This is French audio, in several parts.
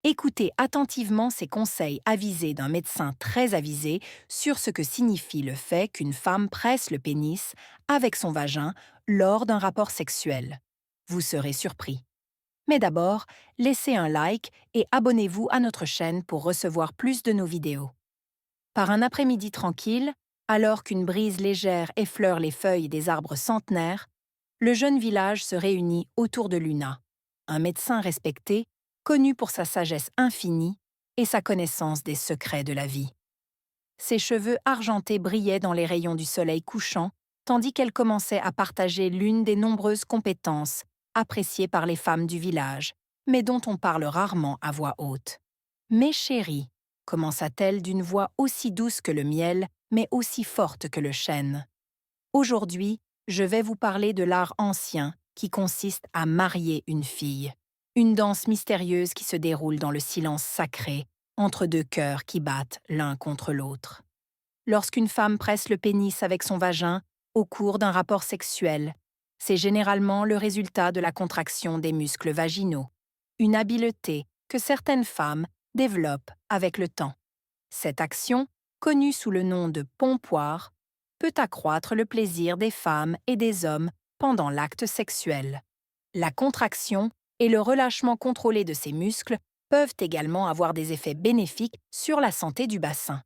Écoutez attentivement ces conseils avisés d'un médecin très avisé sur ce que signifie le fait qu'une femme presse le pénis avec son vagin lors d'un rapport sexuel. Vous serez surpris. Mais d'abord, laissez un like et abonnez-vous à notre chaîne pour recevoir plus de nos vidéos. Par un après-midi tranquille, alors qu'une brise légère effleure les feuilles des arbres centenaires, le jeune village se réunit autour de Luna, un médecin respecté, connu pour sa sagesse infinie et sa connaissance des secrets de la vie. Ses cheveux argentés brillaient dans les rayons du soleil couchant, tandis qu'elle commençait à partager l'une des nombreuses compétences appréciées par les femmes du village, mais dont on parle rarement à voix haute. Mes chéris, commença-t-elle d'une voix aussi douce que le miel, mais aussi forte que le chêne. Aujourd'hui, je vais vous parler de l'art ancien qui consiste à marier une fille. Une danse mystérieuse qui se déroule dans le silence sacré, entre deux cœurs qui battent l'un contre l'autre. Lorsqu'une femme presse le pénis avec son vagin au cours d'un rapport sexuel, c'est généralement le résultat de la contraction des muscles vaginaux, une habileté que certaines femmes développent avec le temps. Cette action, connue sous le nom de pompoir, peut accroître le plaisir des femmes et des hommes pendant l'acte sexuel. La contraction et le relâchement contrôlé de ces muscles peuvent également avoir des effets bénéfiques sur la santé du bassin.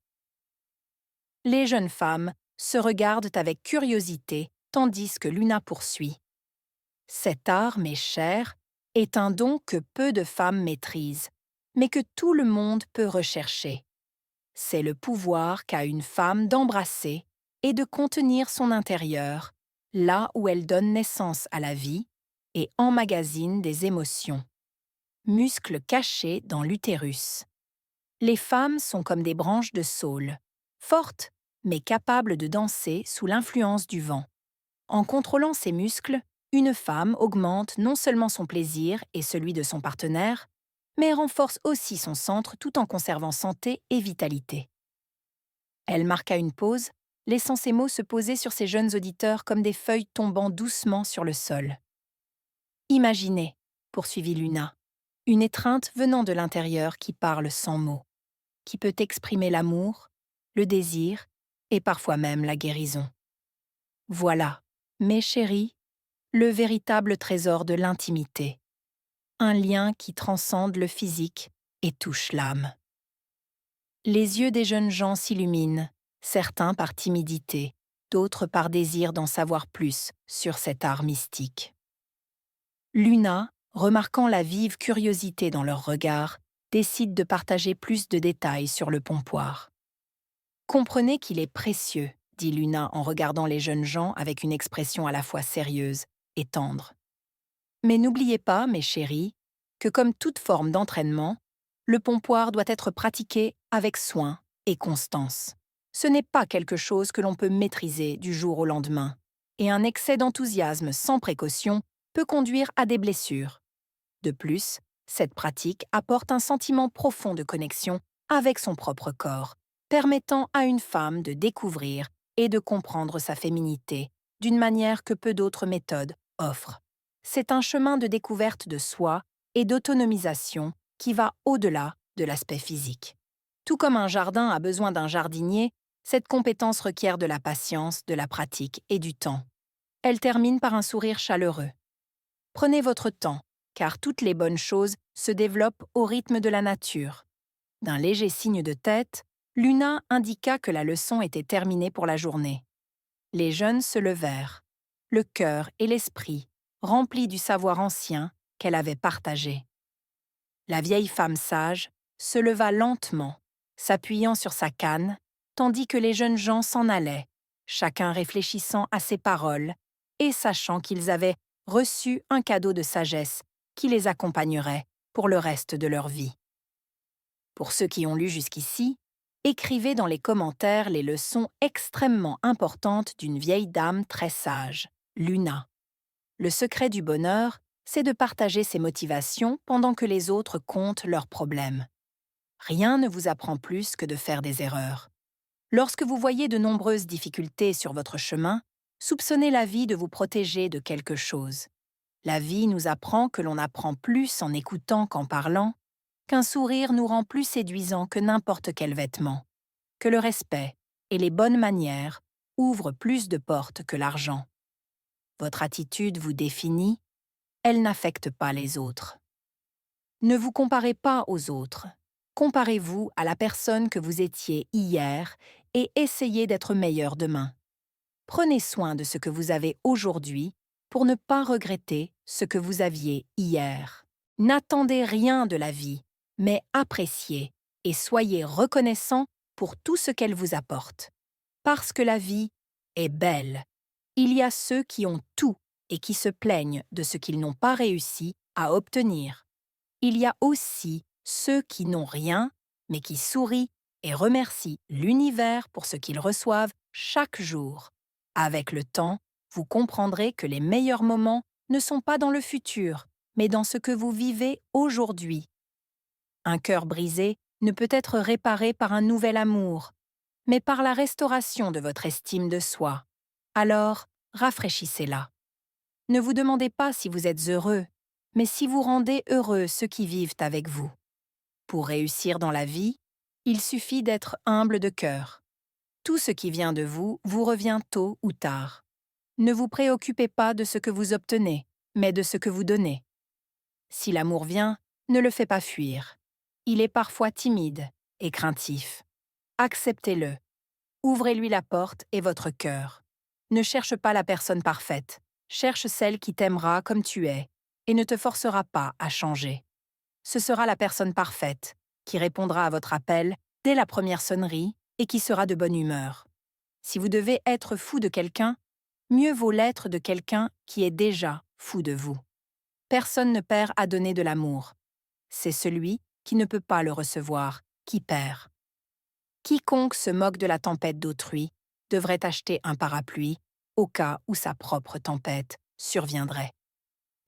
Les jeunes femmes se regardent avec curiosité tandis que Luna poursuit. Cet art, mes chers, est un don que peu de femmes maîtrisent, mais que tout le monde peut rechercher. C'est le pouvoir qu'a une femme d'embrasser et de contenir son intérieur, là où elle donne naissance à la vie et emmagasine des émotions. Muscles cachés dans l'utérus. Les femmes sont comme des branches de saule, fortes mais capables de danser sous l'influence du vent. En contrôlant ces muscles, une femme augmente non seulement son plaisir et celui de son partenaire, mais renforce aussi son centre tout en conservant santé et vitalité. Elle marqua une pause, laissant ses mots se poser sur ses jeunes auditeurs comme des feuilles tombant doucement sur le sol. Imaginez, poursuivit Luna, une étreinte venant de l'intérieur qui parle sans mots, qui peut exprimer l'amour, le désir et parfois même la guérison. Voilà, mes chéris, le véritable trésor de l'intimité, un lien qui transcende le physique et touche l'âme. Les yeux des jeunes gens s'illuminent, certains par timidité, d'autres par désir d'en savoir plus sur cet art mystique. Luna, remarquant la vive curiosité dans leurs regards, décide de partager plus de détails sur le pompoir. Comprenez qu'il est précieux, dit Luna en regardant les jeunes gens avec une expression à la fois sérieuse et tendre. Mais n'oubliez pas, mes chéris, que comme toute forme d'entraînement, le pompoir doit être pratiqué avec soin et constance. Ce n'est pas quelque chose que l'on peut maîtriser du jour au lendemain, et un excès d'enthousiasme sans précaution peut conduire à des blessures. De plus, cette pratique apporte un sentiment profond de connexion avec son propre corps, permettant à une femme de découvrir et de comprendre sa féminité d'une manière que peu d'autres méthodes offrent. C'est un chemin de découverte de soi et d'autonomisation qui va au-delà de l'aspect physique. Tout comme un jardin a besoin d'un jardinier, cette compétence requiert de la patience, de la pratique et du temps. Elle termine par un sourire chaleureux. Prenez votre temps, car toutes les bonnes choses se développent au rythme de la nature. D'un léger signe de tête, Luna indiqua que la leçon était terminée pour la journée. Les jeunes se levèrent, le cœur et l'esprit remplis du savoir ancien qu'elle avait partagé. La vieille femme sage se leva lentement, s'appuyant sur sa canne, tandis que les jeunes gens s'en allaient, chacun réfléchissant à ses paroles et sachant qu'ils avaient reçu un cadeau de sagesse qui les accompagnerait pour le reste de leur vie. Pour ceux qui ont lu jusqu'ici, écrivez dans les commentaires les leçons extrêmement importantes d'une vieille dame très sage, Luna. Le secret du bonheur, c'est de partager ses motivations pendant que les autres comptent leurs problèmes. Rien ne vous apprend plus que de faire des erreurs. Lorsque vous voyez de nombreuses difficultés sur votre chemin, soupçonnez la vie de vous protéger de quelque chose. La vie nous apprend que l'on apprend plus en écoutant qu'en parlant, qu'un sourire nous rend plus séduisants que n'importe quel vêtement, que le respect et les bonnes manières ouvrent plus de portes que l'argent. Votre attitude vous définit, elle n'affecte pas les autres. Ne vous comparez pas aux autres. Comparez-vous à la personne que vous étiez hier et essayez d'être meilleur demain. Prenez soin de ce que vous avez aujourd'hui pour ne pas regretter ce que vous aviez hier. N'attendez rien de la vie, mais appréciez et soyez reconnaissant pour tout ce qu'elle vous apporte. Parce que la vie est belle. Il y a ceux qui ont tout et qui se plaignent de ce qu'ils n'ont pas réussi à obtenir. Il y a aussi ceux qui n'ont rien, mais qui sourient et remercient l'univers pour ce qu'ils reçoivent chaque jour. Avec le temps, vous comprendrez que les meilleurs moments ne sont pas dans le futur, mais dans ce que vous vivez aujourd'hui. Un cœur brisé ne peut être réparé par un nouvel amour, mais par la restauration de votre estime de soi. Alors, rafraîchissez-la. Ne vous demandez pas si vous êtes heureux, mais si vous rendez heureux ceux qui vivent avec vous. Pour réussir dans la vie, il suffit d'être humble de cœur. Tout ce qui vient de vous revient tôt ou tard. Ne vous préoccupez pas de ce que vous obtenez, mais de ce que vous donnez. Si l'amour vient, ne le faites pas fuir. Il est parfois timide et craintif. Acceptez-le. Ouvrez-lui la porte et votre cœur. Ne cherche pas la personne parfaite. Cherche celle qui t'aimera comme tu es et ne te forcera pas à changer. Ce sera la personne parfaite, qui répondra à votre appel dès la première sonnerie et qui sera de bonne humeur. Si vous devez être fou de quelqu'un, mieux vaut l'être de quelqu'un qui est déjà fou de vous. Personne ne perd à donner de l'amour. C'est celui qui ne peut pas le recevoir qui perd. Quiconque se moque de la tempête d'autrui devrait acheter un parapluie au cas où sa propre tempête surviendrait.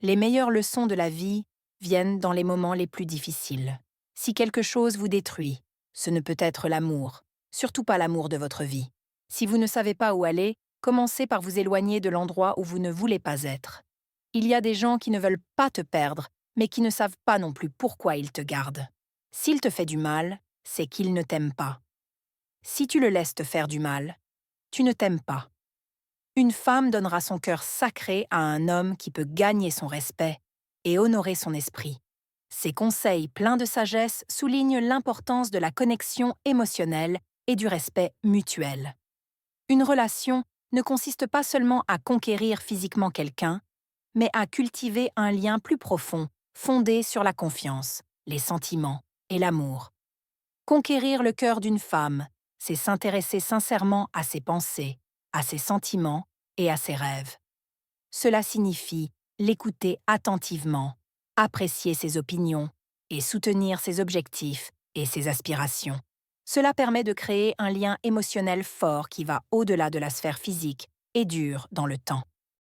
Les meilleures leçons de la vie viennent dans les moments les plus difficiles. Si quelque chose vous détruit, ce ne peut être l'amour, surtout pas l'amour de votre vie. Si vous ne savez pas où aller, commencez par vous éloigner de l'endroit où vous ne voulez pas être. Il y a des gens qui ne veulent pas te perdre, mais qui ne savent pas non plus pourquoi ils te gardent. S'il te fait du mal, c'est qu'il ne t'aime pas. Si tu le laisses te faire du mal, tu ne t'aimes pas. Une femme donnera son cœur sacré à un homme qui peut gagner son respect et honorer son esprit. Ces conseils pleins de sagesse soulignent l'importance de la connexion émotionnelle et du respect mutuel. Une relation ne consiste pas seulement à conquérir physiquement quelqu'un, mais à cultiver un lien plus profond, fondé sur la confiance, les sentiments et l'amour. Conquérir le cœur d'une femme, c'est s'intéresser sincèrement à ses pensées, à ses sentiments et à ses rêves. Cela signifie l'écouter attentivement, apprécier ses opinions et soutenir ses objectifs et ses aspirations. Cela permet de créer un lien émotionnel fort qui va au-delà de la sphère physique et dure dans le temps.